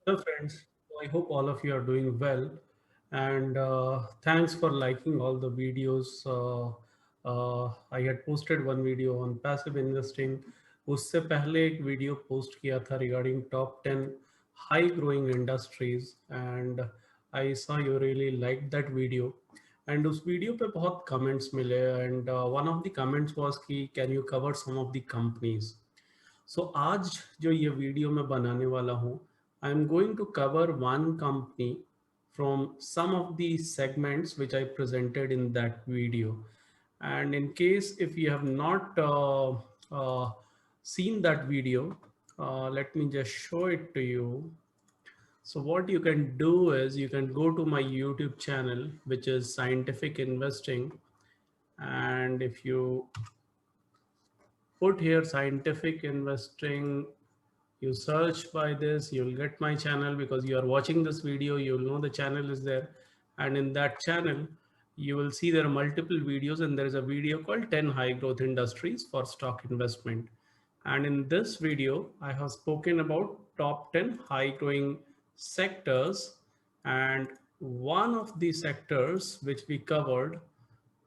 Hello, friends. I hope all of you are doing well. And thanks for liking all the videos. I had posted one video on passive investing. उससे पहले एक video post किया था regarding top 10 high growing industries and I saw you really liked that video. And उस video पे बहुत comments मिले and one of the comments was कि can you cover some of the companies. सो आज जो ये वीडियो मैं बनाने वाला हूँ I am going to cover one company from some of the segments which I presented in that video. And in case if you have not seen that video, let me just show it to you. So what you can do is you can go to my YouTube channel, which is Scientific Investing. And if you put here Scientific Investing, you search by this, you'll get my channel. Because you are watching this video, you'll know the channel is there. And in that channel you will see there are multiple videos, and there is a video called 10 high growth industries for stock investment. And in this video I have spoken about top 10 high growing sectors, and one of the sectors which we covered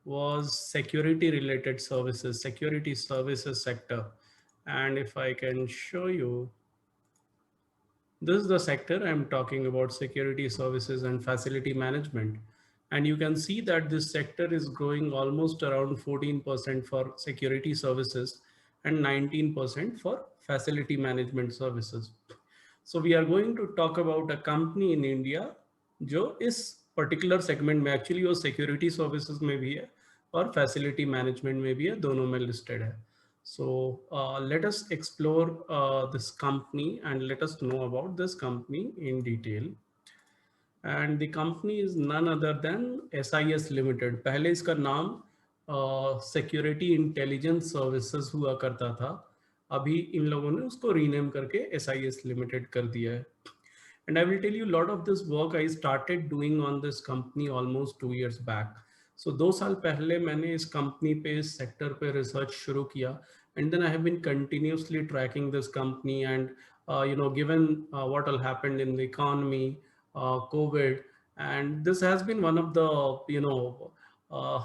was security related services, security services sector. And if I can show you, this is the sector I'm talking about, security services and facility management. And you can see that this sector is growing almost around 14% for security services and 19% for facility management services. So we are going to talk about a company in India जो इस particular segment में actually वो security services में भी है और facility management में भी है, दोनों में लिस्टेड है. So let us explore this company and let us know about this company in detail. And the company is none other than SIS Limited. पहले इसका नाम सिक्योरिटी इंटेलिजेंस सर्विसेज हुआ करता था. अभी इन लोगों ने उसको रीनेम करके SIS Limited कर दिया है. And I will tell you a lot of this work I started doing on this company almost 2 years back. So 2 साल पहले मैंने इस कंपनी पे, इस सेक्टर पे रिसर्च शुरू किया. And then I have been continuously tracking this company. And given what all happened in the economy, COVID, and this has been one of the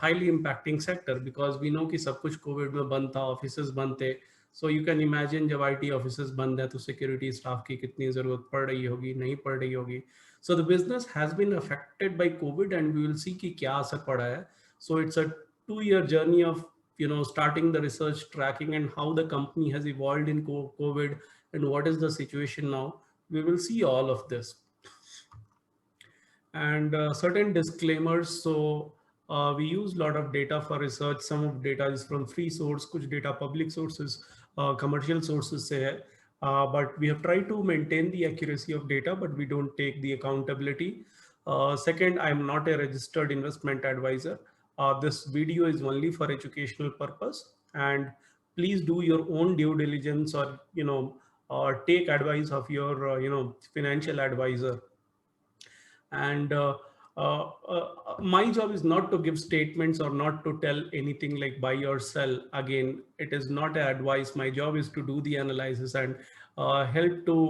highly impacting sector, because we know कि सब कुछ Covid में बंद था, offices बंद थे. So you can imagine जब IT offices बंद है तो सिक्योरिटी स्टाफ की कितनी ज़रूरत पड़ रही होगी, नहीं पड़ रही होगी. So the business has been affected by COVID and we will see कि क्या असर पड़ा है. So it's a 2 year journey of starting the research, tracking, and how the company has evolved in COVID and what is the situation now. We will see all of this. And certain disclaimers. So we use a lot of data for research. Some of data is from free source, kuch data public sources, commercial sources se hai. But we have tried to maintain the accuracy of data, but we don't take the accountability. Second, I'm not a registered investment advisor. This video is only for educational purpose, and please do your own due diligence, or take advice of your financial advisor. And my job is not to give statements or not to tell anything like buy or sell. Again, it is not advice. My job is to do the analysis and help to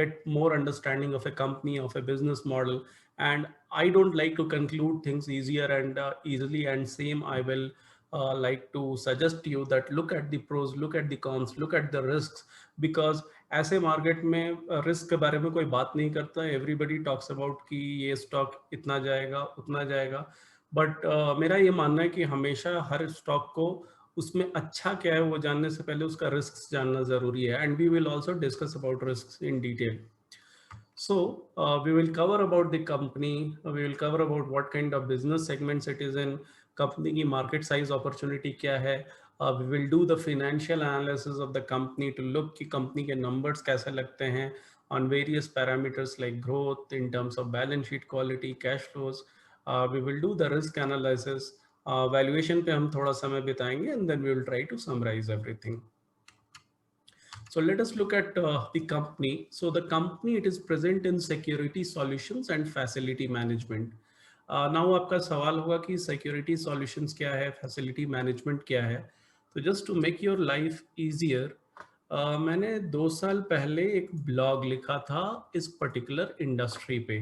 get more understanding of a company, of a business model. And I don't like to conclude things easier and easily. And same I will like to suggest to you that look at the pros, look at the cons, look at the risks. Because ऐसे market में risk के बारे में कोई बात नहीं करता. Everybody talks about कि ये स्टॉक इतना जाएगा, उतना जाएगा. बट मेरा ये मानना है कि हमेशा हर स्टॉक को उसमें अच्छा क्या है वो जानने से पहले उसका रिस्क जानना ज़रूरी है. And we will also discuss about risk in detail. So we will cover about the company, we will cover about what kind of business segments it is in, company की market size opportunity क्या है. We will do the financial analysis of the company to look कि company के numbers कैसे लगते हैं on various parameters like growth, in terms of balance sheet quality, cash flows. We will do the risk analysis. Valuation पे हम थोड़ा समय बिताएंगे and then we will try to summarize everything. So let us look at the company. So the company, it is present in security solutions and facility management. Now आपका सवाल होगा कि security solutions क्या है, facility management क्या है. So just to make your life easier, मैंने 2 साल पहले एक ब्लॉग लिखा था इस पर्टिकुलर इंडस्ट्री पे,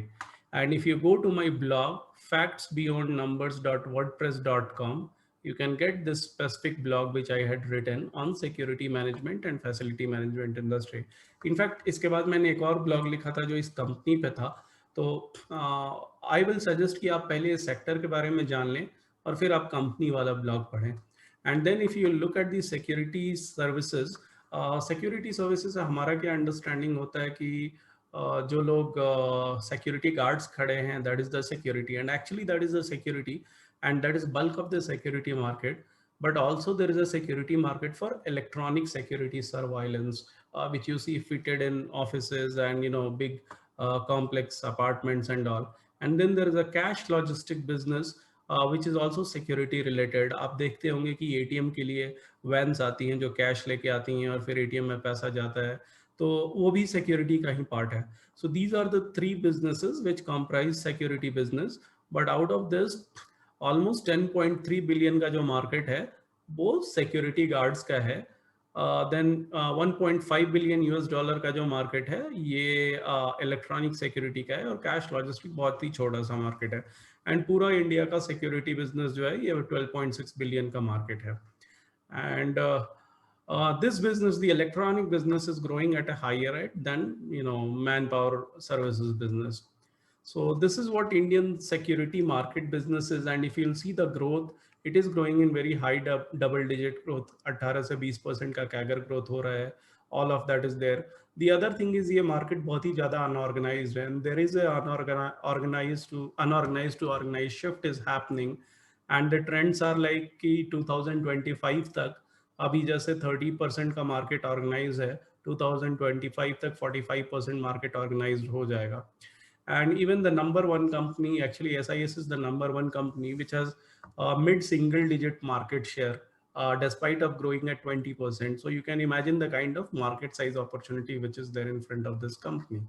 and if you go to my blog factsbeyondnumbers.wordpress.com, you can get this specific blog which I had written on security management and facility management industry. In fact, इसके बाद मैंने एक और ब्लॉग लिखा था जो इस कंपनी पे था। तो आई विल सजेस्ट कि आप पहले इस सेक्टर के बारे में जान लें और फिर आप कंपनी वाला ब्लॉग पढ़ें। And then if you look at the security services, security services से हमारा क्या अंडरस्टैंडिंग होता है कि जो लोग सिक्योरिटी गार्ड्स खड़े हैं, that is the security, and actually that is the security, and that is bulk of the security market. But also there is a security market for electronic security surveillance, which you see fitted in offices and big complex apartments and all. And then there is a cash logistic business, which is also security related. आप देखते होंगे कि ATM के लिए vans आती हैं जो cash लेके आती हैं और फिर एटीएम में पैसा जाता है, तो वो भी सिक्योरिटी का ही पार्ट है. So these are the 3 businesses which comprise security business. But out of this almost 10.3 billion का जो मार्केट है वो सिक्योरिटी गार्ड्स का है. देन 1.5 बिलियन यूएस डॉलर का जो मार्केट है ये इलेक्ट्रॉनिक सिक्योरिटी का है, और कैश लॉजिस्टिक बहुत ही छोटा सा मार्केट है. एंड पूरा इंडिया का सिक्योरिटी बिजनेस जो है ये 12.6 बिलियन का मार्केट है. And this business, the electronic business, is growing at a higher rate than manpower services business. So this is what Indian security market business is, and if you'll see the growth, it is growing in very high double digit growth. 18 से 20% का CAGR growth हो रहा है. All of that is there. The other thing is ये market बहुत ही ज़्यादा unorganized है, and there is a unorganized to organized shift is happening, and the trends are like कि 2025 तक अभी जैसे 30% का मार्केट ऑर्गेनाइज है, 2025 तक 45% मार्केट ऑर्गेनाइज्ड हो जाएगा. And even the number one company, actually SIS is the number one company which has mid single digit market share, despite of growing at 20%. So you can imagine the kind of market size opportunity which is there in front of this company.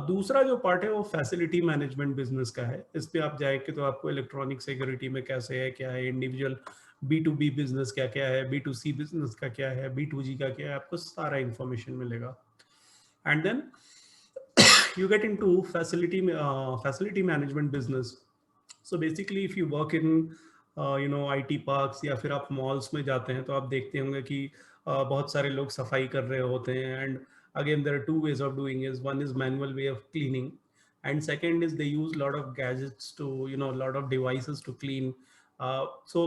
दूसरा जो part है वो facility management business का है. इस पे आप जाएंगे तो आपको इलेक्ट्रॉनिक सिक्योरिटी में कैसे है, क्या है, इंडिविजुअल B2B बिजनेस क्या क्या है, B2C बिजनेस का क्या है, B2G का क्या है, आपको सारा इंफॉर्मेशन मिलेगा. And then you get into facility management business. So basically if you work in IT parks या फिर आप malls में जाते हैं तो आप देखते होंगे कि बहुत सारे लोग सफाई कर रहे होते हैं. And again there are two ways of doing is, one is manual way of cleaning, and second is they use a lot of gadgets to a lot of devices to clean. So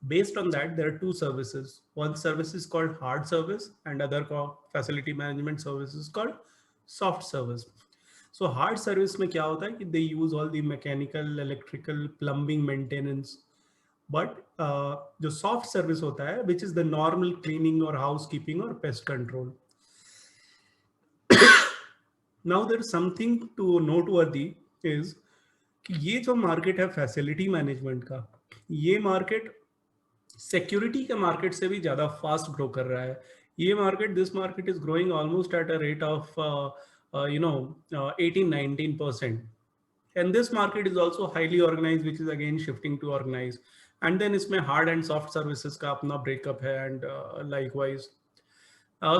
based on that there are two services. One service is called hard service and other facility management service is called soft service. So hard service में क्या होता है कि they use all the mechanical, electrical, plumbing maintenance. But जो soft service होता है, which is the normal cleaning or housekeeping or pest control. Now there is something to noteworthy is कि ये जो मार्केट है फैसिलिटी मैनेजमेंट का, ये market security के मार्केट से भी ज़्यादा फास्ट ग्रो कर रहा है. ये market, this market is growing almost at a rate of 18-19%. And this market is also highly organized, which is again shifting to organized. And then इसमें hard and soft services का अपना breakup है, and likewise.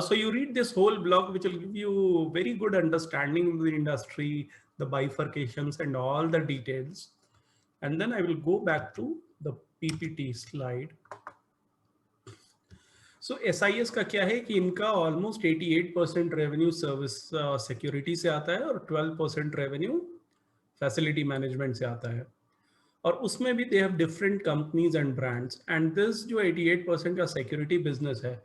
So you read this whole blog, which will give you very good understanding of the industry, the bifurcations and all the details. And then I will go back to the PPT slide. So SIS का क्या है कि इनका almost 88% revenue service security से आता है और 12% revenue facility management से आता है. और उसमें भी they have different companies and brands. And this जो 88% का सिक्योरिटी बिजनेस है,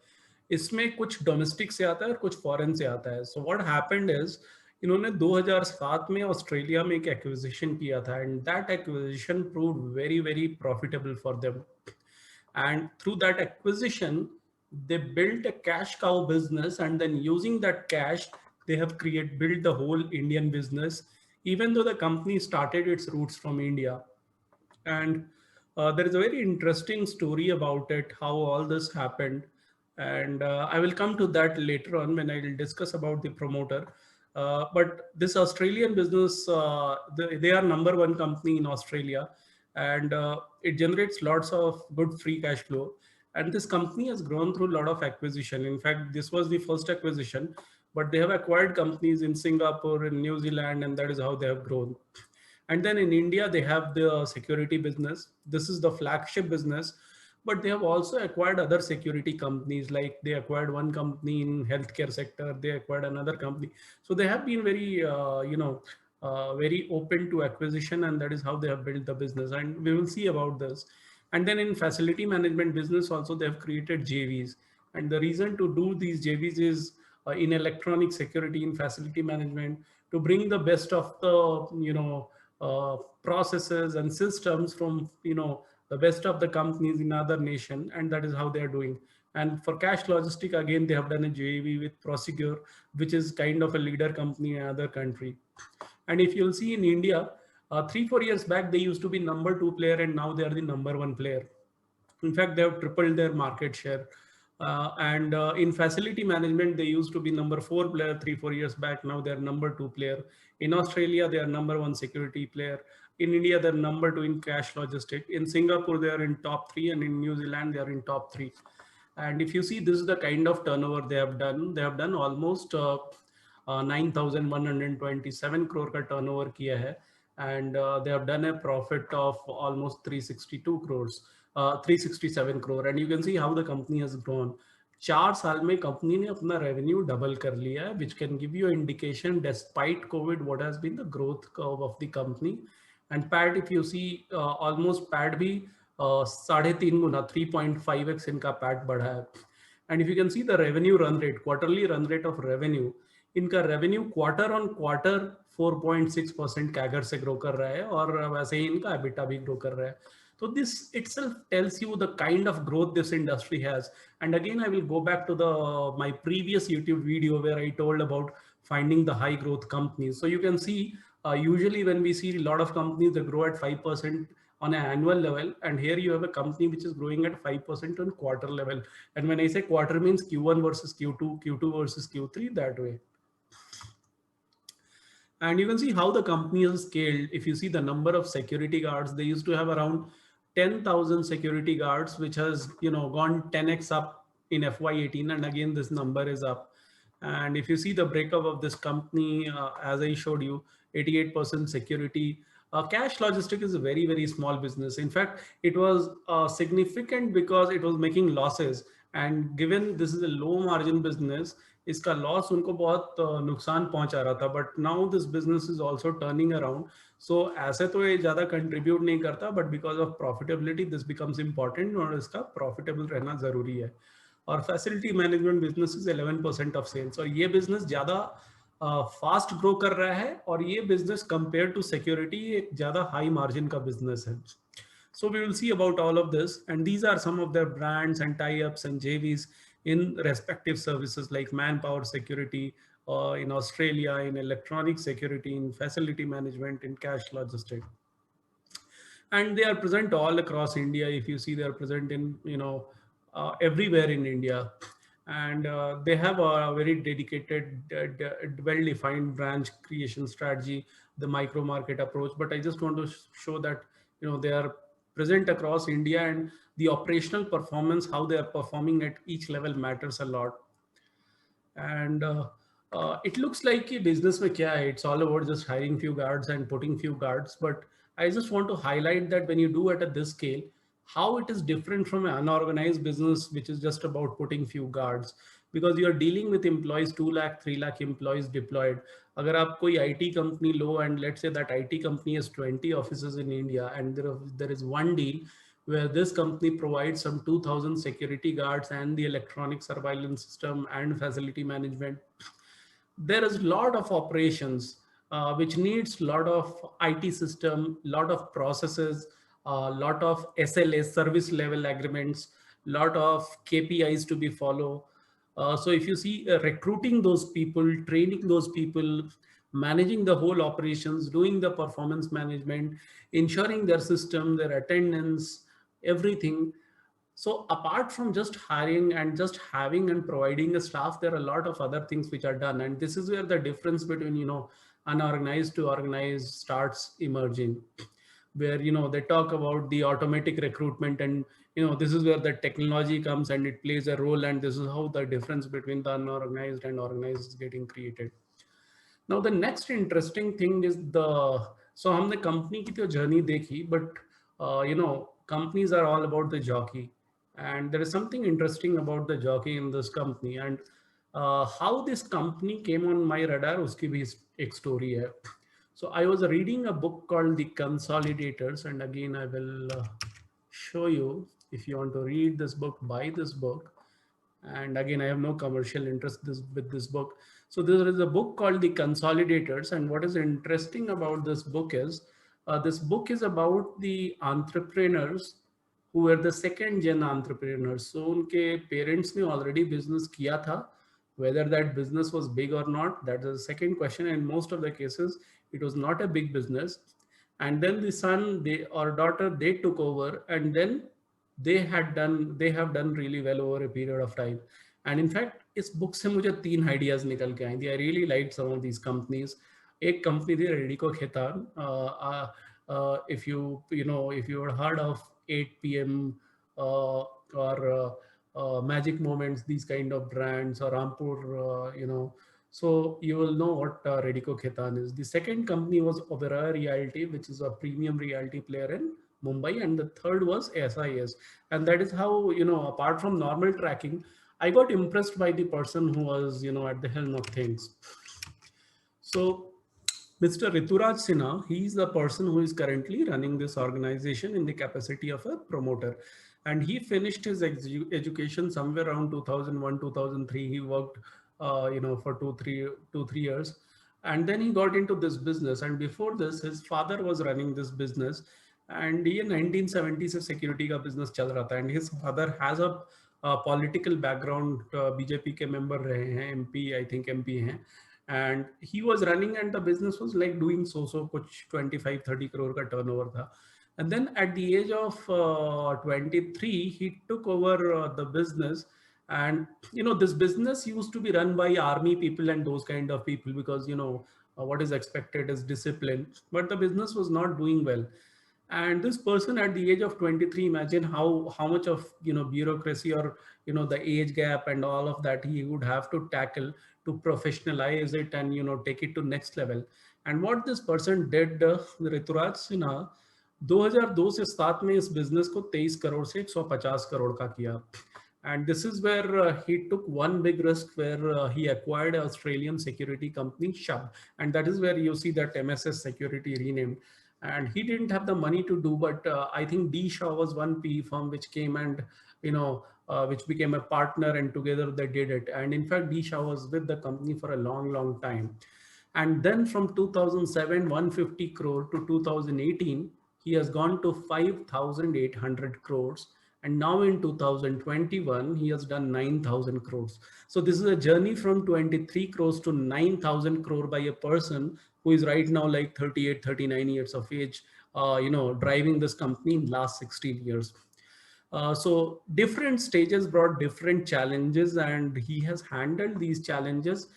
इसमें कुछ डोमेस्टिक से आता है और कुछ फॉरेन से आता है. सो व्हाट हैपेंड इज, इन्होंने 2007 में ऑस्ट्रेलिया में एक एक्विजिशन किया था, and that acquisition proved very very profitable for them. And through that acquisition they built a cash cow business, and then using that cash they have built the whole Indian business, even though the company started its roots from India. And there is a very interesting story about it, how all this happened, and I will come to that later on when I will discuss about the promoter. But this Australian business, they are number one company in Australia, and it generates lots of good free cash flow. And this company has grown through a lot of acquisition. In fact, this was the first acquisition, but they have acquired companies in Singapore and New Zealand, and that is how they have grown. And then in India, they have the security business. This is the flagship business, but they have also acquired other security companies. Like they acquired one company in healthcare sector, they acquired another company. So they have been very, very open to acquisition, and that is how they have built the business. And we will see about this. And then in facility management business also, they have created JVs. And the reason to do these JVs is in electronic security, in facility management, to bring the best of the, processes and systems from, the best of the companies in other nation. And that is how they are doing. And for cash logistic, again, they have done a JV with Prosegur, which is kind of a leader company in another country. And if you'll see in India, 3-4 years back, they used to be number 2 player, and now they are the number 1 player. In fact, they have tripled their market share. And in facility management, they used to be number 4 player 3-4 years back. Now they're number 2 player. In Australia, they are number 1 security player. In India, they're number 2 in cash logistic. In Singapore, they are in top 3, and in New Zealand, they are in top 3. And if you see, this is the kind of turnover they have done. They have done almost 9,127 crore ka turnover kiya hai, and they have done a profit of almost 362 crores, 367 crore. And you can see how the company has grown. 4 साल में company ने अपना revenue double कर लिया है, which can give you an indication despite COVID what has been the growth curve of the company. And PAT, if you see, almost PAT भी 3.5 गुना 3.5x इनका PAT बढ़ा है. And if you can see the revenue run rate, quarterly run rate of revenue, इनका revenue quarter on quarter 4.6% CAGR से grow कर रहा है, और वैसे ही इनका एबिटा भी ग्रो कर रहा है. So this itself tells you the kind of growth this industry has. And again, I will go back to my previous YouTube video where I told about finding the high growth companies. So you can see, usually when we see a lot of companies that grow at 5% on an annual level, and here you have a company which is growing at 5% on quarter level. And when I say quarter, means Q1 versus Q2, Q2 versus Q3, that way. And you can see how the company has scaled. If you see the number of security guards, they used to have around 10,000 security guards, which has gone 10x up in FY18, and again this number is up. And if you see the breakup of this company, as I showed you, 88% security. Cash logistic is a very, very small business. In fact, it was significant because it was making losses, and given this is a low margin business, इसका loss उनको बहुत नुकसान पहुंचा रहा था. But now this business is also turning around. So ऐसे तो ये ज्यादा कंट्रीब्यूट नहीं करता, but because of profitability this becomes important, और इसका प्रॉफिटेबल रहना जरूरी है. और facility management business is 11% of sales, और ये बिजनेस ज्यादा फास्ट ग्रो कर रहा है, और ये बिजनेस कंपेयर टू सिक्योरिटी एक ज्यादा हाई मार्जिन का बिजनेस है. So we will see about all of this, and these are some of their brands and tie-ups and JVs in respective services like manpower security, in Australia, in electronic security, in facility management, in cash logistics. And they are present all across India. If you see, they are present in, everywhere in India. And they have a very dedicated, well-defined branch creation strategy, the micro market approach. But I just want to show that, they are present across India, and the operational performance, how they are performing at each level matters a lot. And it looks like a business mein kya hai, it's all about just hiring few guards and putting few guards. But I just want to highlight that when you do it at this scale, how it is different from an unorganized business, which is just about putting few guards, because you are dealing with employees, 2 lakh, 3 lakh employees deployed. अगर आप कोई IT company low, and let's say that IT company has 20 offices in India, and there is one deal where this company provides some 2,000 security guards and the electronic surveillance system and facility management. There is a lot of operations which needs a lot of IT system, lot of processes, a lot of SLAs, service level agreements, lot of KPIs to be followed. So if you see, recruiting those people, training those people, managing the whole operations, doing the performance management, ensuring their system, their attendance, everything. So apart from just hiring and just having and providing a staff, there are a lot of other things which are done. And this is where the difference between, unorganized to organized starts emerging. where, you know, they talk about the automatic recruitment, and, you know, this is where the technology comes and it plays a role, and this is how the difference between the unorganized and organized is getting created. Now the next interesting thing is the, so हमने company की तो journey देखी, but you know, companies are all about the jockey, and there is something interesting about the jockey in this company, and how this company came on my radar उसकी भी एक story है. So I was reading a book called The Consolidators, and again I will show you. If you want to read this book, buy this book. And again, I have no commercial interest with this book. So there is a book called The Consolidators, and what is interesting about this book is about the entrepreneurs who were the second gen entrepreneurs. So उनके parents ने already business किया था. Whether that business was big or not, that is the second question. In most of the cases, it was not a big business. And then the son, they or daughter, they took over, and then they have done really well over a period of time. And in fact, इस book से मुझे 3 ideas निकल के आई थी. I really liked some of these companies. एक company थी Radico Khetan. If you know, if you heard of 8 p.m. Or Magic Moments, these kind of brands, or Rampur, you know, so you will know what Radico Khaitan is. The second company was Oberoi Realty, which is a premium realty player in Mumbai, and the third was SIS. And that is how, you know, apart from normal tracking, I got impressed by the person who was, you know, at the helm of things. So Mr. Rituraj Sinha, he is the person who is currently running this organization in the capacity of a promoter. And he finished his education somewhere around 2001, 2003. He worked, you know, for two, 3 years. And then he got into this business. And before this, his father was running this business. And in 1970s, a security ka business chal raha tha. And his father has a political background. BJP ke member rahe hain, MP, I think MP hain. And he was running, and the business was like doing so kuch 25-30 crore ka turnover tha. And then at the age of 23, he took over the business. And, you know, this business used to be run by army people and those kind of people, because, you know, what is expected is discipline, but the business was not doing well. And this person at the age of 23, imagine how much of, you know, bureaucracy, or, you know, the age gap and all of that he would have to tackle to professionalize it and, you know, take it to next level. And what this person did, Rituraj Sinha, 2002 से 7 में इस business को 23 करोड़ से 150 करोड़ का किया. And this is where he took one big risk, where he acquired an Australian security company, Chubb. And that is where you see that MSS Security renamed. And he didn't have the money to do, but I think D Shaw was one PE firm which came and, you know, which became a partner, and together they did it. And in fact, D Shaw was with the company for a long time. And then from 2007, 150 crore to 2018, he has gone to 5,800 crores. And now in 2021, he has done 9,000 crores. So this is a journey from 23 crores to 9,000 crore by a person who is right now like 38, 39 years of age, you know, driving this company in last 16 years. So different stages brought different challenges, and he has handled these challenges,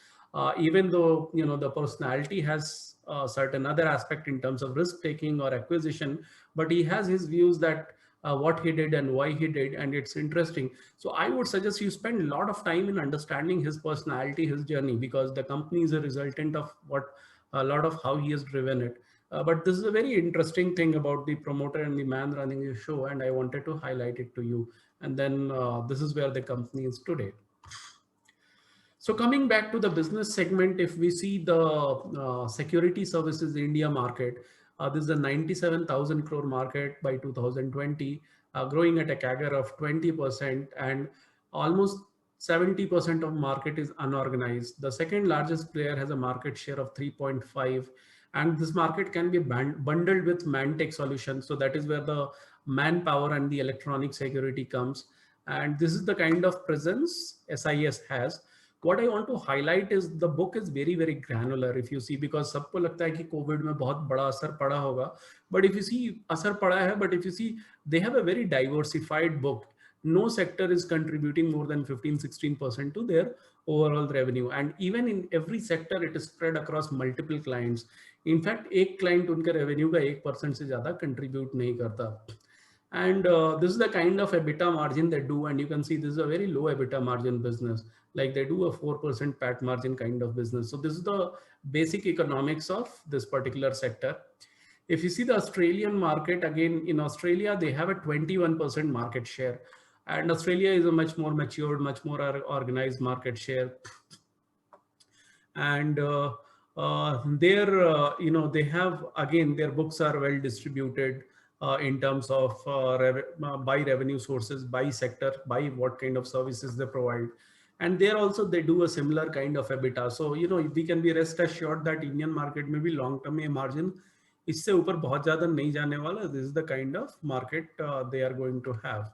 even though, you know, the personality has certain other aspect in terms of risk taking or acquisition, but he has his views that what he did and why he did, and it's interesting. So I would suggest you spend a lot of time in understanding his personality, his journey, because the company is a resultant of what a lot of how he has driven it. But this is a very interesting thing about the promoter and the man running the show, and I wanted to highlight it to you. And then this is where the company is today. So coming back to the business segment, if we see the security services India market, this is a 97,000 crore market by 2020, growing at a CAGR of 20%, and almost 70% of market is unorganized. The second largest player has a market share of 3.5, and this market can be bundled with Mantech solutions. So that is where the manpower and the electronic security comes. And this is the kind of presence SIS has. What I want to highlight is the book is very granular, if you see, because सबको लगता है कि Covid में बहुत बड़ा असर पड़ा होगा, but if you see असर पड़ा है, but if you see, they have a very diversified book. no sector is contributing more than 15-16% to their overall revenue. And even in every sector, it is spread across multiple clients. In fact, एक client उनके revenue का 1% से ज़्यादा contribute नहीं करता. And this is the kind of EBITDA margin they do. And you can see this is a very low EBITDA margin business. Like they do a 4% PAT margin kind of business. So this is the basic economics of this particular sector. If you see the Australian market, again, in Australia, they have a 21% market share. And Australia is a much more matured, much more organized market share. And they have, again, their books are well distributed in terms of by revenue sources, by sector, by what kind of services they provide. And there also they do a similar kind of EBITDA. So, we can be rest assured that Indian market may be long term margin इससे ऊपर बहुत ज्यादा नहीं जाने वाला. This is the kind of market they are going to have.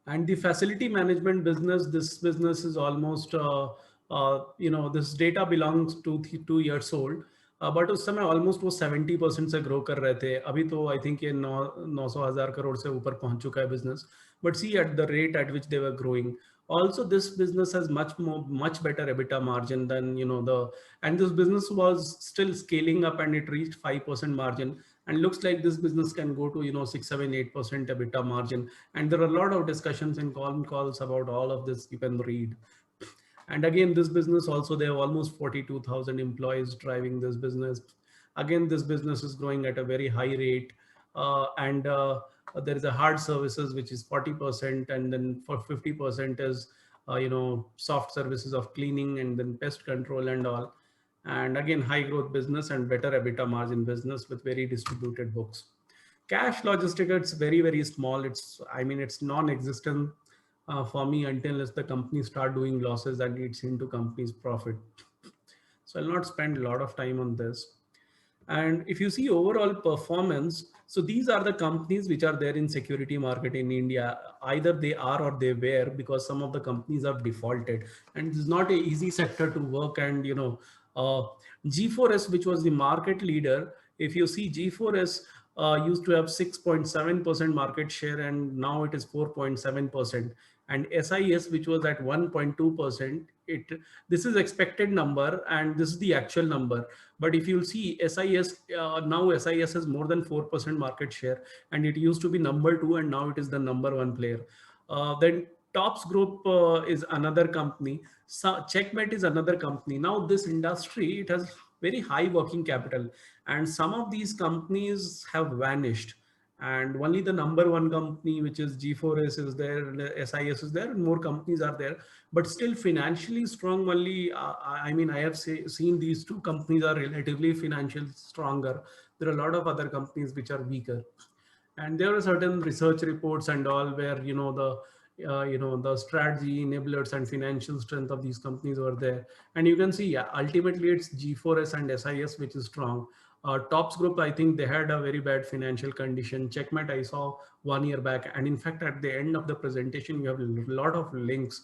And the facility management business, this business is almost this data belongs to 2 years old. But उस समय almost वो 70% से ग्रो कर रहे थे. अभी तो आई थिंक ये 900,000 करोड़ से ऊपर पहुंच चुका है business. But see at the rate at which they were growing, also this business has much better EBITDA margin than and this business was still scaling up and it reached 5% margin, and looks like this business can go to 6, 7, 8% EBITDA margin. And there are a lot of discussions and calls about all of this, you can read. And again, this business also, they have almost 42,000 employees driving this business. Again, this business is growing at a very high rate. And there is a hard services, which is 40%. And then for 50% is, soft services of cleaning and then pest control and all. And again, high growth business and better EBITDA margin business with very distributed books. Cash logistics, it's very, very small. It's non-existent for me until the company start doing losses and eats into company's profit. So I'll not spend a lot of time on this. And if you see overall performance, so these are the companies which are there in security market in India. Either they are or they were, because some of the companies have defaulted, and it's not an easy sector to work. And G4S, which was the market leader, if you see G4S used to have 6.7% market share, and now it is 4.7%. And SIS, which was at 1.2%, this is expected number and this is the actual number. But if you'll see SIS, now SIS has more than 4% market share, and it used to be number 2 and now it is the number 1 player. Then Tops Group is another company. Checkmate is another company. Now this industry, it has very high working capital, and some of these companies have vanished. And only the number 1 company, which is G4S, is there, SIS is there, and more companies are there. But still financially strong only, I have seen these 2 companies are relatively financially stronger. There are a lot of other companies which are weaker. And there are certain research reports and all where, the strategy, enablers and financial strength of these companies were there. And you can see, ultimately it's G4S and SIS which is strong. Tops Group, I think they had a very bad financial condition. Checkmate, I saw 1 year back. And in fact, at the end of the presentation, you have a lot of links,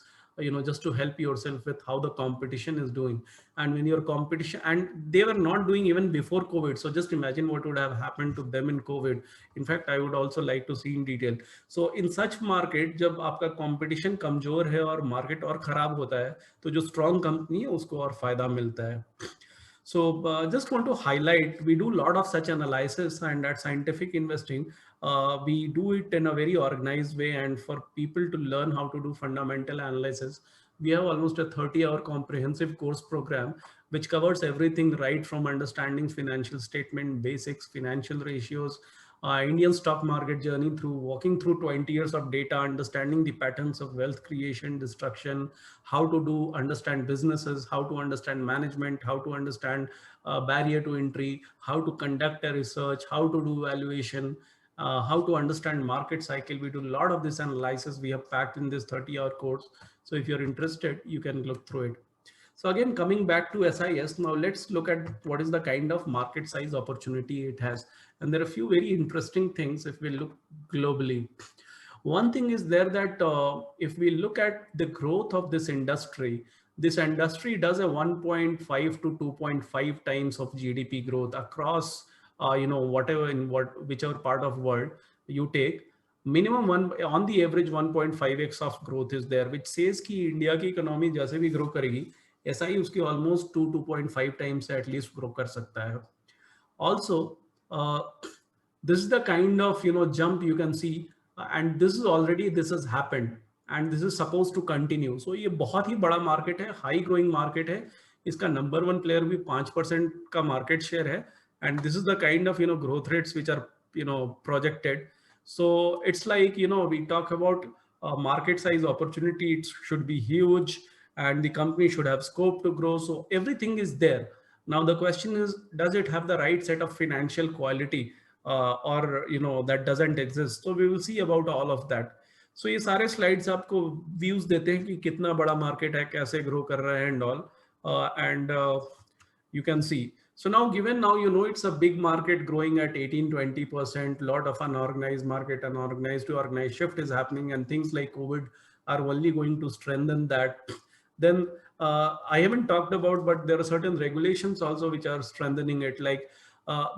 just to help yourself with how the competition is doing. And when your competition, and they were not doing even before COVID. So just imagine what would have happened to them in COVID. In fact, I would also like to see in detail. So in such market, जब आपका competition कमजोर है और market और खराब होता है, तो जो strong company है उसको और फायदा मिलता है. So just want to highlight, we do a lot of such analysis, and at Scientific Investing, we do it in a very organized way. And for people to learn how to do fundamental analysis, we have almost a 30-hour comprehensive course program, which covers everything right from understanding financial statement, basics, financial ratios, Indian stock market journey, through walking through 20 years of data, understanding the patterns of wealth creation, destruction, how to understand businesses, how to understand management, how to understand barrier to entry, how to conduct a research, how to do valuation, how to understand market cycle. We do a lot of this analysis we have packed in this 30-hour course. So if you're interested, you can look through it. So again, coming back to SIS, now let's look at what is the kind of market size opportunity it has. And there are a few very interesting things if we look globally. One thing is there that if we look at the growth of this industry does a 1.5 to 2.5 times of GDP growth across, whichever part of world you take. minimum one on the average 1.5x of growth is there, which says कि India की economy जैसे भी grow करेगी ऐसा ही उसकी almost 2.5 times at least grow कर सकता है. Also, this is the kind of jump you can see, and this is already this has happened and this is supposed to continue. So ये बहुत ही बड़ा मार्केट है, हाई ग्रोइंग मार्केट है. इसका number one player भी 5% का market share है, and this is the kind of growth rates which are projected. So it's like we talk about market size opportunity, it should be huge and the company should have scope to grow. So everything is there. Now the question is, does it have the right set of financial quality, or that doesn't exist? So we will see about all of that. So ये सारे slides आपको views देते हैं कि कितना बड़ा market है, कैसे grow कर रहा है and all, and you can see. So now given now it's a big market growing at 18-20%, lot of unorganized market, unorganized to organized shift is happening, and things like COVID are only going to strengthen that. Then I haven't talked about, but there are certain regulations also which are strengthening it. Like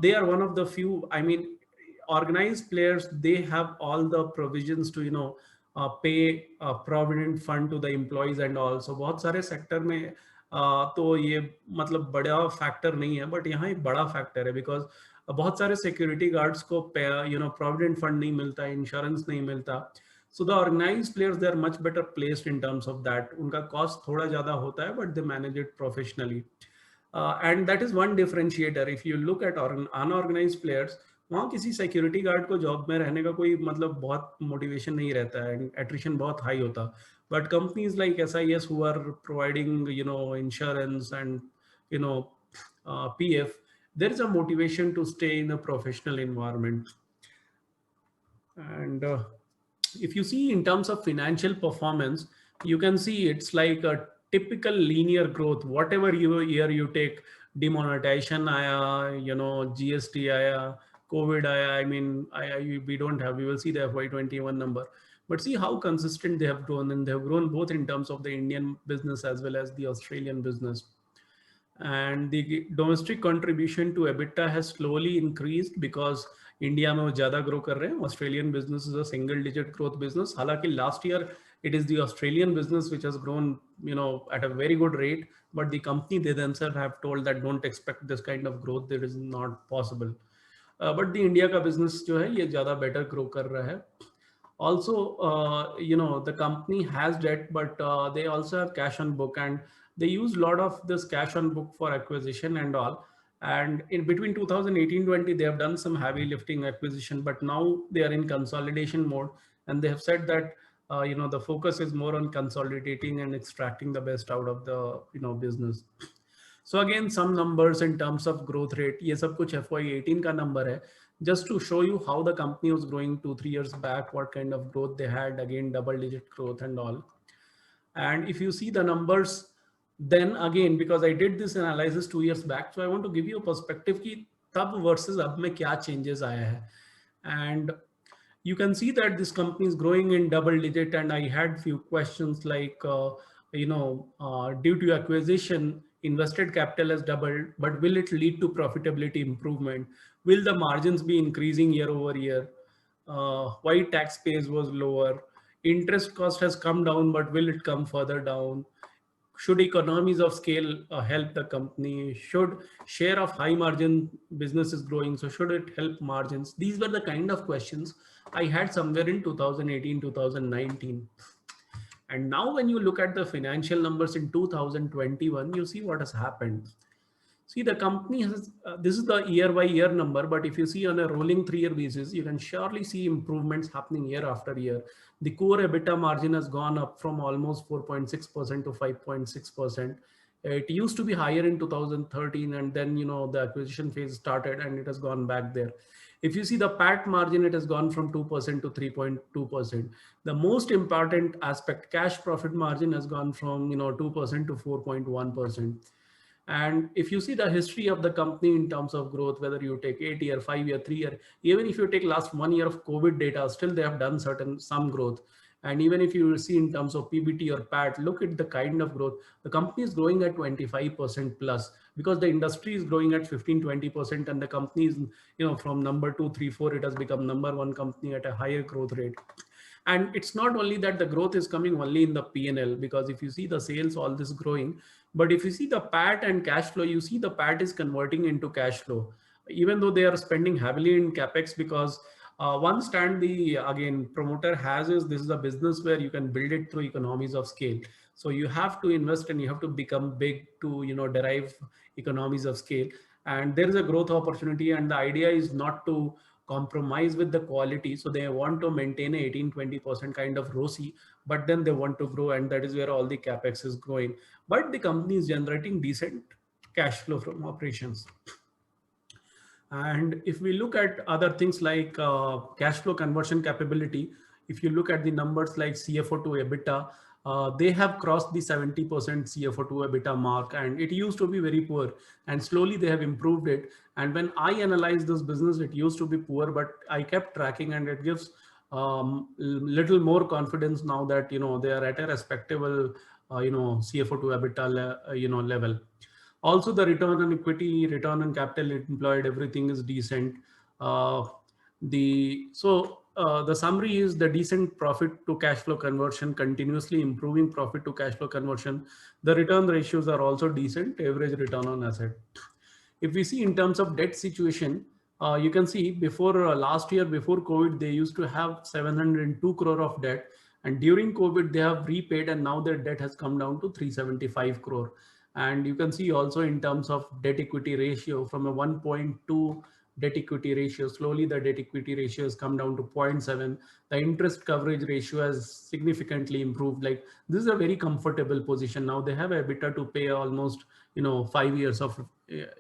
they are one of the few, I mean, organized players, they have all the provisions to pay a provident fund to the employees and all. So बहुत सारे sector में तो ये मतलब बड़ा factor नहीं है, but यहाँ एक बड़ा फैक्टर है, बिकॉज बहुत सारे सिक्योरिटी गार्ड्स को प्रोविडेंट फंड नहीं मिलता, इंश्योरेंस नहीं मिलता. So the organized players, they are much better placed in terms of that. उनका cost थोड़ा ज़्यादा होता है, but they manage it professionally. And that is one differentiator. If you look at unorganized players, वहाँ किसी security guard को job में रहने का कोई मतलब बहुत मोटिवेशन नहीं रहता है, एट्रिशन बहुत हाई होता. But companies like SIS who are providing insurance and PF, there is a motivation to stay in a professional environment. And if you see in terms of financial performance, you can see it's like a typical linear growth. Whatever year you take, demonetization आया, GST आया, COVID आया, I mean, we don't have, we will see the FY21 number. But see how consistent they have grown, and they have grown both in terms of the Indian business as well as the Australian business. And the domestic contribution to EBITDA has slowly increased because India में वो ज़्यादा grow कर रहे हैं. Australian business is a single digit growth business. हालांकि last year it is the Australian business which has grown at a very good rate, but the company, they themselves have told that don't expect this kind of growth, that is not possible. But the India का business जो है ये ज़्यादा better grow कर रहा है. Also the company has debt, but they also have cash on book, and they use a lot of this cash on book for acquisition and all. And in between 2018-20, they have done some heavy lifting acquisition, but now they are in consolidation mode, and they have said that the focus is more on consolidating and extracting the best out of the business. So again, some numbers in terms of growth rate, ये सब कुछ FY18 का number है, just to show you how the company was growing 2-3 years back, what kind of growth they had, again double-digit growth and all. And if you see the numbers, then again, because I did this analysis 2 years back, so I want to give you a perspective कि तब versus अब में क्या changes आया है. And you can see that this company is growing in double-digit, and I had few questions like, due to acquisition, invested capital has doubled, but will it lead to profitability improvement? Will the margins be increasing year over year? Why tax pays was lower? Interest cost has come down, but will it come further down? Should economies of scale help the company? Should share of high margin business is growing, so should it help margins? These were the kind of questions I had somewhere in 2018, 2019. And now when you look at the financial numbers in 2021, you see what has happened. See, the company has, this is the year by year number, but if you see on a rolling 3-year basis, you can surely see improvements happening year after year. The core EBITDA margin has gone up from almost 4.6% to 5.6%. It used to be higher in 2013, and then the acquisition phase started and it has gone back there. If you see the PAT margin, it has gone from 2% to 3.2%. The most important aspect, cash profit margin, has gone from 2% to 4.1%. And if you see the history of the company in terms of growth, whether you take 8-year, 5-year, 3-year, even if you take last 1 year of COVID data, still they have done some growth. And even if you see in terms of PBT or PAT, look at the kind of growth. The company is growing at 25% plus, because the industry is growing at 15-20% and the company is, from number 2 3 4, it has become number one company at a higher growth rate. And it's not only that the growth is coming only in the P&L, because if you see the sales, all this growing, but if you see the PAT and cash flow, you see the PAT is converting into cash flow, even though they are spending heavily in capex. Because one stand the again promoter has is, this is a business where you can build it through economies of scale. So you have to invest and you have to become big to derive economies of scale. And there is a growth opportunity, and the idea is not to compromise with the quality. So they want to maintain a 18-20% kind of ROCE, but then they want to grow, and that is where all the capex is growing. But the company is generating decent cash flow from operations. And if we look at other things like cash flow conversion capability, if you look at the numbers like CFO to EBITDA, they have crossed the 70% CFO to EBITDA mark, and it used to be very poor, and slowly they have improved it. And when I analyze this business, it used to be poor, but I kept tracking, and it gives little more confidence now that they are at a respectable CFO to EBITDA level. Also, the return on equity, return on capital employed, everything is decent. Uh, the summary is the decent profit to cash flow conversion, continuously improving profit to cash flow conversion. The return ratios are also decent, average return on asset. If we see in terms of debt situation, you can see before last year, before COVID, they used to have 702 crore of debt. And during COVID, they have repaid, and now their debt has come down to 375 crore. And you can see also in terms of debt equity ratio, from a 1.2 debt equity ratio, slowly the debt equity ratio has come down to 0.7. The interest coverage ratio has significantly improved. Like, this is a very comfortable position. Now they have a EBITDA to pay almost 5 years of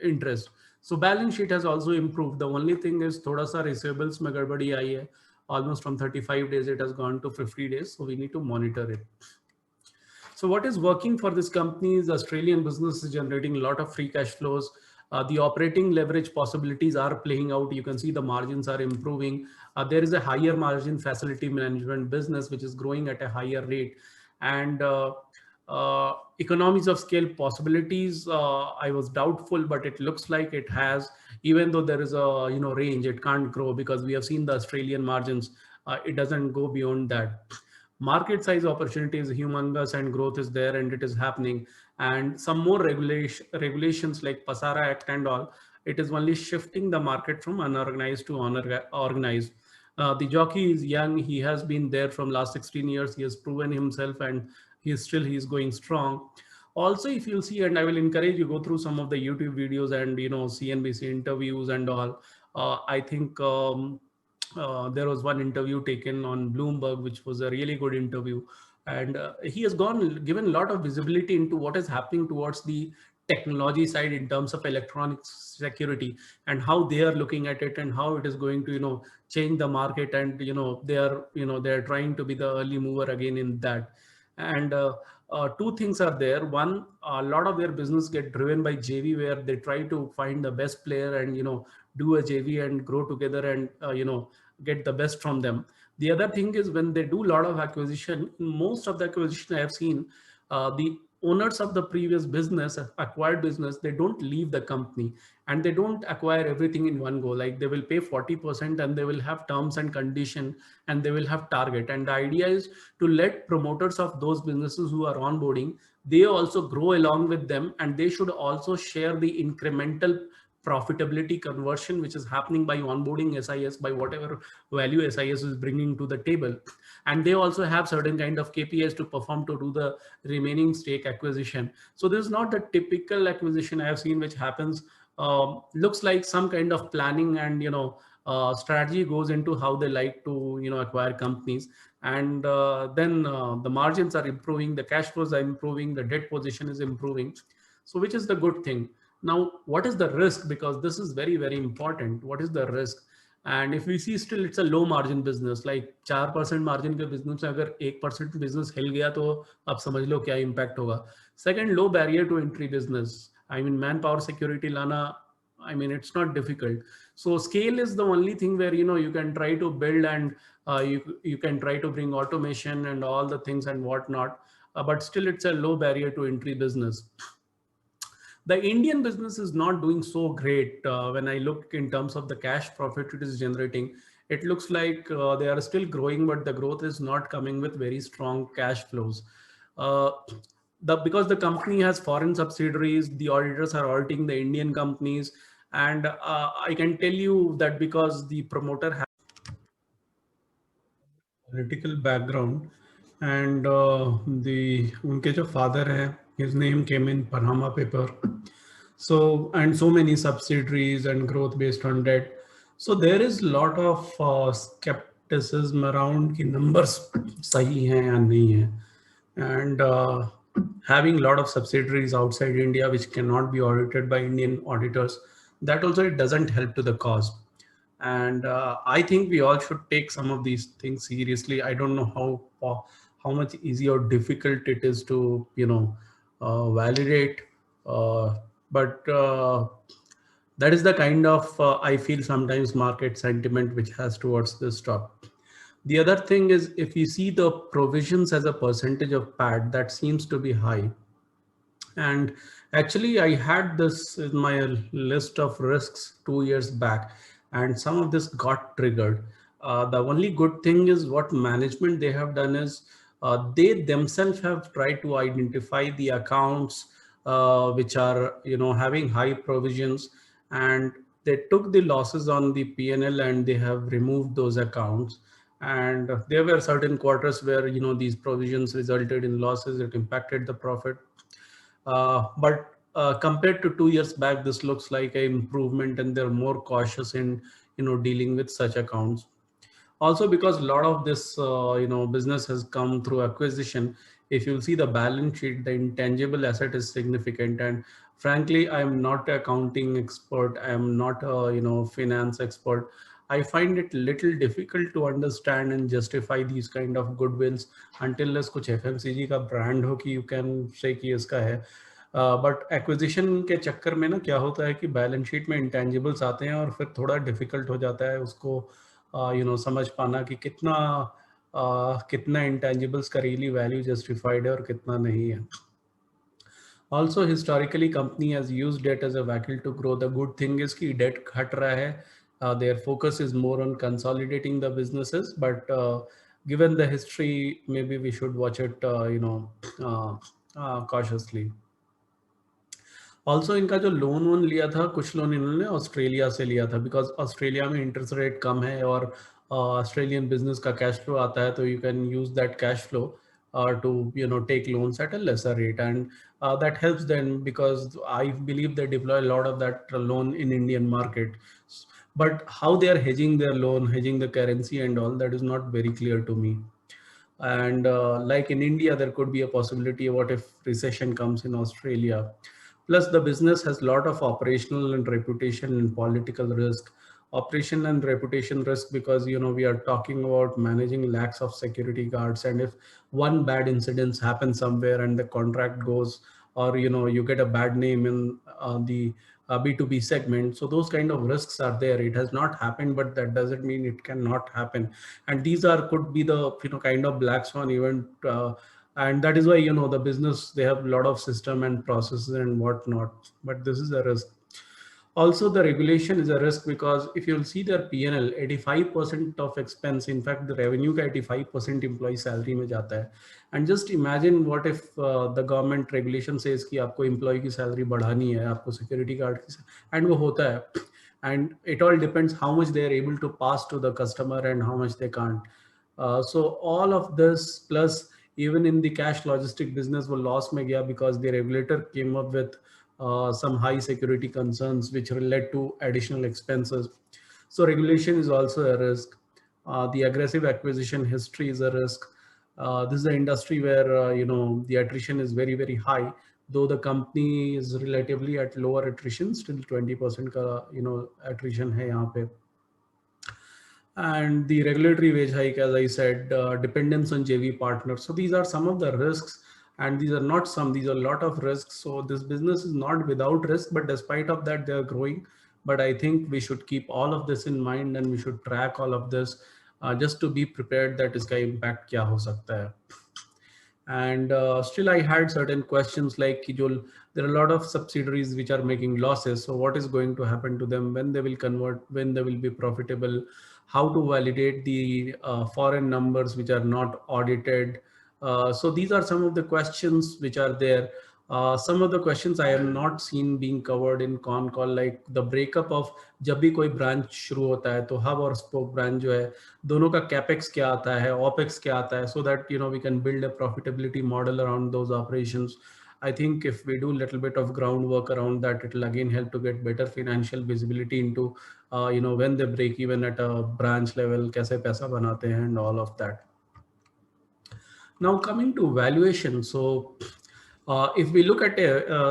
interest. So balance sheet has also improved. The only thing is thoda sa receivables mein gadbadi aayi hai. Almost from 35 days it has gone to 50 days. So we need to monitor it. So what is working for this company is Australian business is generating a lot of free cash flows. The operating leverage possibilities are playing out. You can see the margins are improving. There is a higher margin facility management business which is growing at a higher rate. And economies of scale possibilities, I was doubtful, but it looks like it has. Even though there is a range, it can't grow, because we have seen the Australian margins. It doesn't go beyond that. Market size opportunity is humongous, and growth is there, and it is happening. And some more regulations like PASARA Act and all, it is only shifting the market from unorganized to organized. The jockey is young. He has been there from last 16 years. He has proven himself, and he's going strong. Also, if you'll see, and I will encourage you go through some of the YouTube videos and CNBC interviews and all. I think there was one interview taken on Bloomberg, which was a really good interview. And he has given a lot of visibility into what is happening towards the technology side in terms of electronic security, and how they are looking at it, and how it is going to, change the market. And, they're trying to be the early mover again in that. And two things are there. One, a lot of their business get driven by JV, where they try to find the best player and, do a JV and grow together, and get the best from them. The other thing is, when they do a lot of acquisition, most of the acquisition I have seen, the owners of the previous business, acquired business, they don't leave the company, and they don't acquire everything in one go. Like, they will pay 40%, and they will have terms and condition, and they will have target. And the idea is to let promoters of those businesses who are onboarding, they also grow along with them, and they should also share the incremental profitability conversion which is happening by onboarding SIS, by whatever value SIS is bringing to the table. And they also have certain kind of KPIs to perform to do the remaining stake acquisition. So this is not the typical acquisition I have seen which happens. Looks like some kind of planning and strategy goes into how they like to acquire companies. And then the margins are improving, the cash flows are improving, the debt position is improving. So which is the good thing. Now, what is the risk? Because this is very, very important. What is the risk? And if we see, still it's a low margin business, like 4% margin के business में अगर 1% business हिल गया तो आप समझ लो क्या impact होगा. Second, low barrier to entry business. I mean, manpower security लाना, I mean, it's not difficult. So scale is the only thing where you can try to build, and you can try to bring automation and all the things and whatnot. But still, it's a low barrier to entry business. The Indian business is not doing so great. When I look in terms of the cash profit it is generating, it looks like they are still growing, but the growth is not coming with very strong cash flows. Uh, because the company has foreign subsidiaries, the auditors are auditing the Indian companies, and I can tell you that because the promoter has political background, and the उनके जो father है, his name came in Panama paper. So, and so many subsidiaries and growth based on debt. So there is a lot of skepticism around कि numbers सही हैं या नहीं है. And having a lot of subsidiaries outside India which cannot be audited by Indian auditors, that also it doesn't help to the cause. And I think we all should take some of these things seriously. I don't know how much easy or difficult it is to validate, uh, but that is the kind of I feel sometimes market sentiment which has towards this stock. The other thing is, if you see the provisions as a percentage of PAT, that seems to be high. And actually, I had this in my list of risks 2 years back, and some of this got triggered. The only good thing is what management they have done is they themselves have tried to identify the accounts which are having high provisions, and they took the losses on the P&L and they have removed those accounts. And there were certain quarters where these provisions resulted in losses that impacted the profit, but compared to 2 years back, this looks like an improvement, and they're more cautious in dealing with such accounts. Also, because a lot of this business has come through acquisition, if you'll see the balance sheet, the intangible asset is significant. And frankly, I am not an accounting expert. I am not a finance expert. I find it little difficult to understand and justify these kind of goodwills until unless कुछ FMCG का brand हो कि you can say कि इसका है. But acquisition के चक्कर में ना क्या होता है कि बैलेंस शीट में इंटेंजिबल्स आते हैं और फिर थोड़ा डिफिकल्ट हो जाता है उसको समझ पाना कि कितना इंटेंजिबल्स का रियली वैल्यू जस्टिफाइड है और कितना नहीं है. Also, historically, company has used debt as a vehicle to grow. The good thing is कि debt घट रहा है. Their focus is more on consolidating the businesses. But given the history, maybe we should watch it, cautiously. Also इनका जो loan वोन लिया था, कुछ लोन इन्होंने ऑस्ट्रेलिया से लिया था, बिकॉज ऑस्ट्रेलिया में इंटरेस्ट रेट कम है और ऑस्ट्रेलियन बिजनेस का कैश फ्लो आता है, तो you can use that cash flow to take loans at a lesser rate, and that helps them because I believe they deploy a lot of that loan in Indian market. But how they are hedging their loan, hedging the currency and all, that is not very clear to me. And like in India, there could be a possibility, what if recession comes in Australia? Plus, the business has a lot of operational and reputation and political risk. Operation and reputation risk because we are talking about managing lakhs of security guards, and if one bad incident happens somewhere and the contract goes, or you get a bad name in the B2B segment, so those kind of risks are there. It has not happened, but that doesn't mean it cannot happen. And these could be the kind of black swan event. And that is why the business, they have a lot of system and processes and whatnot, but this is a risk. Also, the regulation is a risk because if you'll see their P&L, 85% of expense, in fact the revenue का 85% employee salary में जाता है. And just imagine what if the government regulation says कि आपको employee की salary बढ़ानी है, आपको security guard की, and वो होता है. And it all depends how much they are able to pass to the customer and how much they can't. So all of this, plus even in the cash logistic business, will loss में गया because the regulator came up with some high security concerns which led to additional expenses. So regulation is also a risk. The aggressive acquisition history is a risk. This is an industry where the attrition is very, very high. Though the company is relatively at lower attrition, still 20% का attrition है यहाँ पे. And the regulatory wage hike, as I said, dependence on JV partners. So these are some of the risks, and these are not some, these are a lot of risks. So this business is not without risk, but despite of that, they are growing. But I think we should keep all of this in mind, and we should track all of this just to be prepared that iska impact kya ho sakta hai. And still I had certain questions like there are a lot of subsidiaries which are making losses, so what is going to happen to them, when they will convert, when they will be profitable, how to validate the foreign numbers which are not audited. So these are some of the questions which are there. Some of the questions I have not seen being covered in con call, like the breakup of जब भी कोई branch शुरू होता है तो hub और spoke branch जो है दोनों का कैपेक्स क्या आता है, ओपेक्स क्या आता है, so that we can build a profitability model around those operations. I think if we do a little bit of groundwork around that, it will again help to get better financial visibility into when they break even at a branch level, कैसे पैसा बनाते हैं and all of that. Now coming to valuation, so if we look at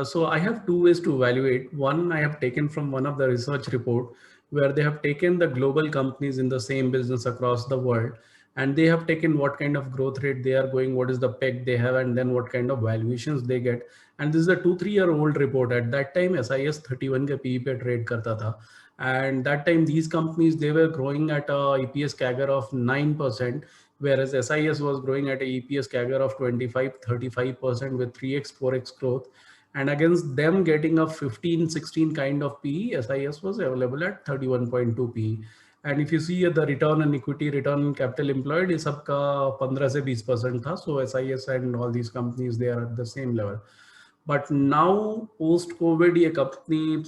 so I have two ways to evaluate. One I have taken from one of the research report where they have taken the global companies in the same business across the world, and they have taken what kind of growth rate they are going, what is the peg they have, and then what kind of valuations they get. And this is a 2-3 year old report. At that time SIS 31 के PE पे trade करता था, and that time these companies, they were growing at a EPS CAGR of 9%, whereas SIS was growing at a EPS CAGR of 25-35% with 3x 4x growth. And against them getting a 15-16 kind of PE, SIS was available at 31.2 PE. And if you see the return on equity, return on capital employed, is सबका 15 से 20% था. So SIS and all these companies, they are at the same level. But now post COVID, ये company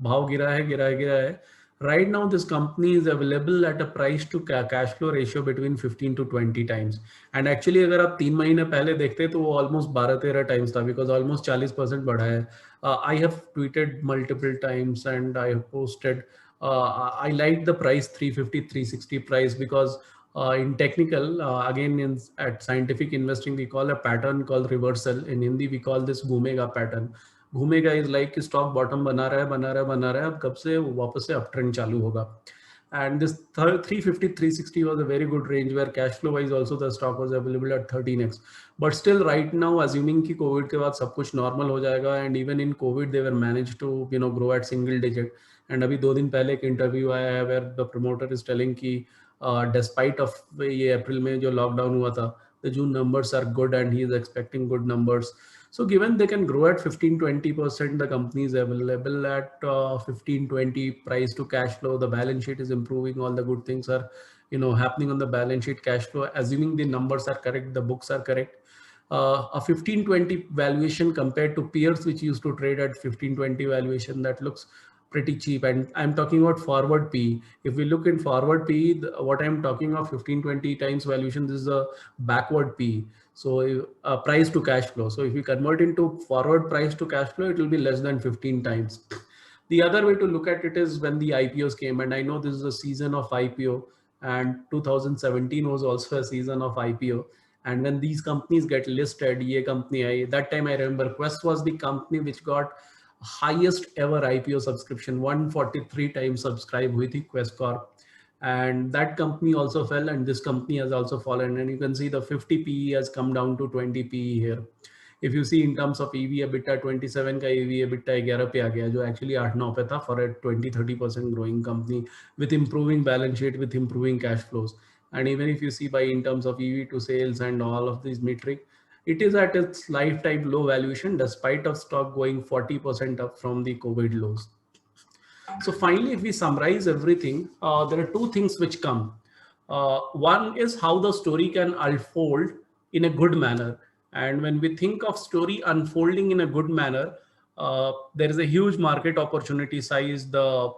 भाव गिरा है. Right now, this company is available at a price to cash flow ratio between 15 to 20 times. And actually, अगर आप 3 महीने पहले देखते तो वो almost 12-13 times था, because almost 40% बढ़ा है. I have tweeted multiple times and I have posted. I like the price 350-360 price because in technical, again at scientific investing, we call a pattern called reversal. In Hindi, we call this घूमेगा pattern. घूमेगा is like कि stock bottom बना रहा है, अब कब से वापस से अप ट्रेंड चालू होगा. And this 350-360 was a very good range where cash flow wise also the stock was available at 13x. But still right now, assuming कि कोविड के बाद सब कुछ नॉर्मल हो जाएगा, and even in COVID they were managed to grow at single digit. And अभी 2 दिन पहले एक इंटरव्यू आया है where the promoter is telling कि despite of ये अप्रैल में जो लॉकडाउन हुआ था, the June numbers are good and he is expecting good numbers. So given they can grow at 15-20%, the company is available at 15-20 price to cash flow. The balance sheet is improving. All the good things are, happening on the balance sheet, cash flow. Assuming the numbers are correct, the books are correct. A 15-20 valuation compared to peers which used to trade at 15-20 valuation, that looks pretty cheap. And I'm talking about forward PE. If we look in forward PE, what I'm talking of 15-20 times valuation, this is a backward PE. So price to cash flow. So if we convert into forward price to cash flow, it will be less than 15 times. The other way to look at it is when the IPOs came, and I know this is a season of IPO, and 2017 was also a season of IPO. And when these companies get listed, ye company, that time I remember Quest was the company which got highest ever IPO subscription, 143 times subscribed with Quest Corp. And that company also fell, and this company has also fallen. And you can see the 50 PE has come down to 20 PE here. If you see in terms of EV EBITDA, 27 का EV EBITDA 11 पे आ गया, जो actually 8-9 पे था for a 20-30% growing company with improving balance sheet, with improving cash flows. And even if you see by in terms of EV to sales and all of these metric, it is at its lifetime low valuation despite of stock going 40% up from the COVID lows. So finally, if we summarize everything, there are two things which come. One is how the story can unfold in a good manner. And when we think of story unfolding in a good manner, there is a huge market opportunity size. The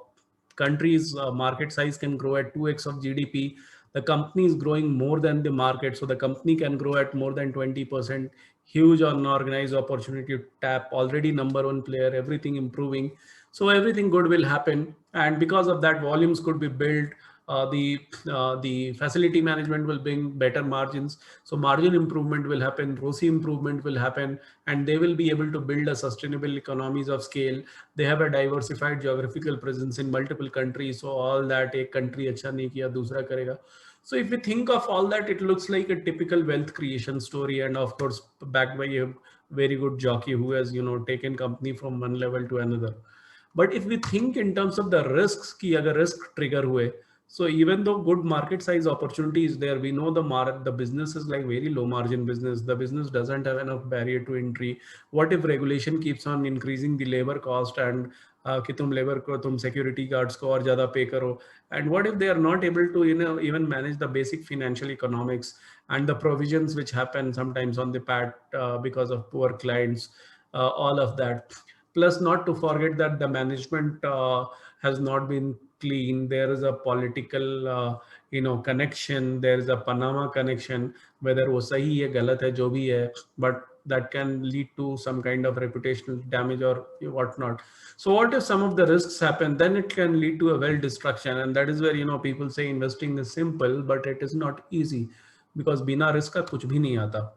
country's market size can grow at 2x of GDP. The company is growing more than the market. So the company can grow at more than 20%. Huge unorganized opportunity to tap, already number one player, everything improving. So everything good will happen, and because of that, volumes could be built. The facility management will bring better margins. So margin improvement will happen, ROCE improvement will happen, and they will be able to build a sustainable economies of scale. They have a diversified geographical presence in multiple countries. So all that एक country अच्छा नहीं किया दूसरा करेगा. So if we think of all that, it looks like a typical wealth creation story, and of course backed by a very good jockey who has taken company from one level to another. But if we think in terms of the risks, कि अगर risk trigger हुए, So even though good market size opportunity is there, we know the business is like very low margin business. The business doesn't have enough barrier to entry. What if regulation keeps on increasing the labor cost and कि तुम labour को तुम security guards को और ज़्यादा पे करो, and what if they are not able to even manage the basic financial economics and the provisions which happen sometimes on the pat because of poor clients, all of that. Plus, not to forget that the management has not been clean. There is a political connection. There is a Panama connection. Whether वो सही है गलत है जो भी है, but that can lead to some kind of reputational damage or whatnot. So what if some of the risks happen? Then it can lead to a well destruction, and that is where people say investing is simple, but it is not easy because बिना risk का कुछ भी नहीं आता.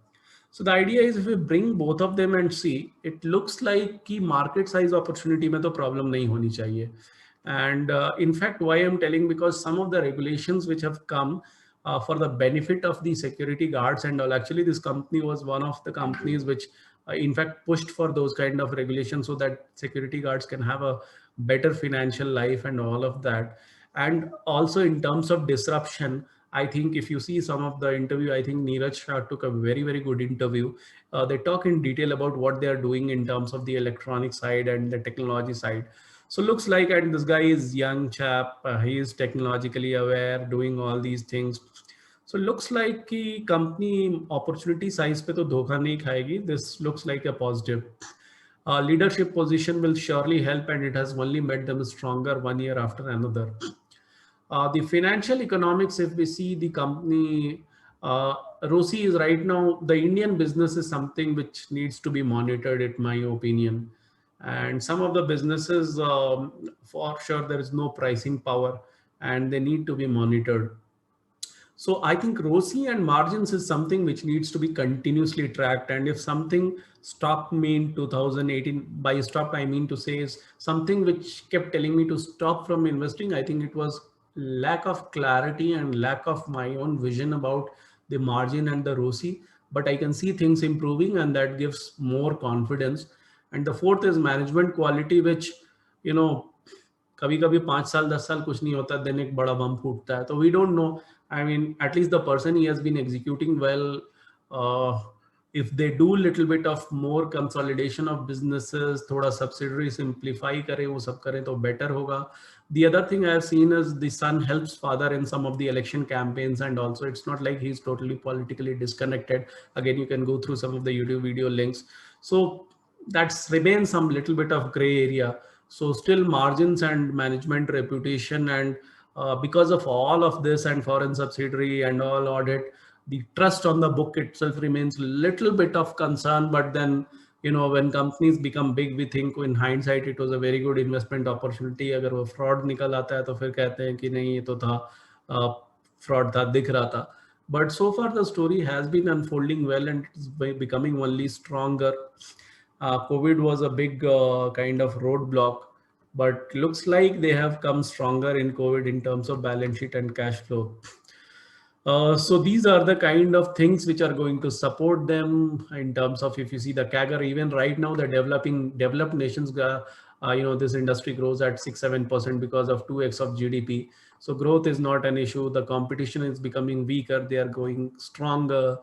So the idea is if we bring both of them and see, it looks like कि market size opportunity में तो problem नहीं होनी चाहिए. And in fact, why I'm telling, because some of the regulations which have come for the benefit of the security guards and all, actually this company was one of the companies which in fact pushed for those kind of regulations so that security guards can have a better financial life and all of that. And also in terms of disruption, I think if you see some of the interview, I think Neeraj Shah took a very, very good interview. They talk in detail about what they are doing in terms of the electronic side and the technology side. So looks like, and this guy is young chap, he is technologically aware, doing all these things. So looks like कि company opportunity size पे तो धोखा नहीं खाएगी. This looks like a positive. Leadership position will surely help, and it has only made them stronger one year after another. The financial economics, if we see the company, ROCE is right now, the Indian business is something which needs to be monitored, in my opinion. And some of the businesses, for sure, there is no pricing power and they need to be monitored. So I think ROCE and margins is something which needs to be continuously tracked. And if something stopped me in 2018, by stopped, I mean to say is something which kept telling me to stop from investing. I think it was lack of clarity and lack of my own vision about the margin and the ROCE. But I can see things improving and that gives more confidence. And the fourth is management quality, which, you know, कभी कभी 5 साल 10 साल कुछ नहीं होता, then एक बड़ा बम फूटता है. तो we don't know. I mean, at least the person he has been executing well. If they do little bit of more consolidation of businesses, थोड़ा subsidiary simplify करें, वो सब करें तो better होगा. The other thing I have seen is the son helps father in some of the election campaigns, and also it's not like he's totally politically disconnected. Again, you can go through some of the YouTube video links. So that's remains some little bit of gray area. So still margins and management reputation, and because of all of this and foreign subsidiary and all audit, the trust on the book itself remains little bit of concern. But then, when companies become big, we think in hindsight it was a very good investment opportunity. अगर वो fraud निकल आता है तो फिर कहते हैं कि नहीं ये तो था fraud था, दिख रहा था. But so far the story has been unfolding well and it's becoming only stronger. COVID was a big kind of roadblock, but looks like they have come stronger in COVID in terms of balance sheet and cash flow. So these are the kind of things which are going to support them in terms of, if you see the CAGR, even right now, the developed nations, this industry grows at 6-7% because of 2x of GDP. So growth is not an issue. The competition is becoming weaker. They are going stronger.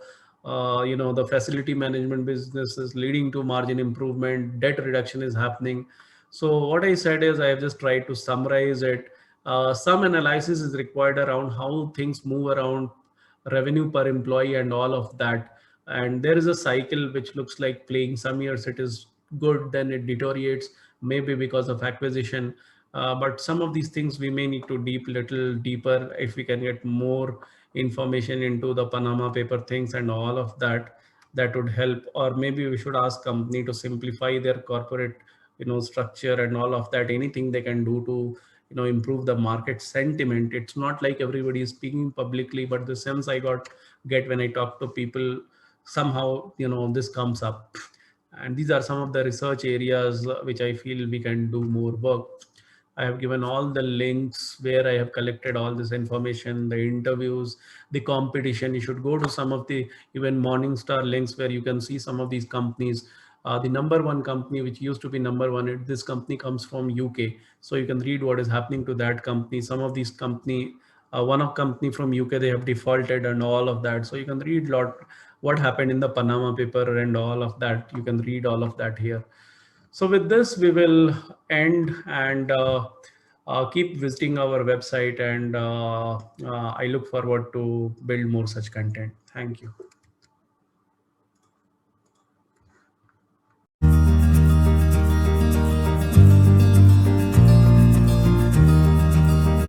The facility management business is leading to margin improvement. Debt reduction is happening. So what I said is I have just tried to summarize it. Some analysis is required around how things move around revenue per employee and all of that. And there is a cycle which looks like playing. Some years it is good, then it deteriorates, maybe because of acquisition. But some of these things we may need to little deeper if we can get more information into the Panama paper things and all of that. That would help. Or maybe we should ask company to simplify their corporate structure and all of that. Anything they can do to improve the market sentiment. It's not like everybody is speaking publicly, but the sense I get when I talk to people, somehow this comes up. And these are some of the research areas which I feel we can do more work. I have given all the links where I have collected all this information, the interviews, the competition. You should go to some of the even Morningstar links where you can see some of these companies. The number one company, which used to be number one, this company comes from UK. So you can read what is happening to that company. Some of these company one of company from UK, they have defaulted and all of that. So you can read lot what happened in the Panama paper and all of that. You can read all of that here. So with this, we will end, and keep visiting our website, and I look forward to build more such content. Thank you.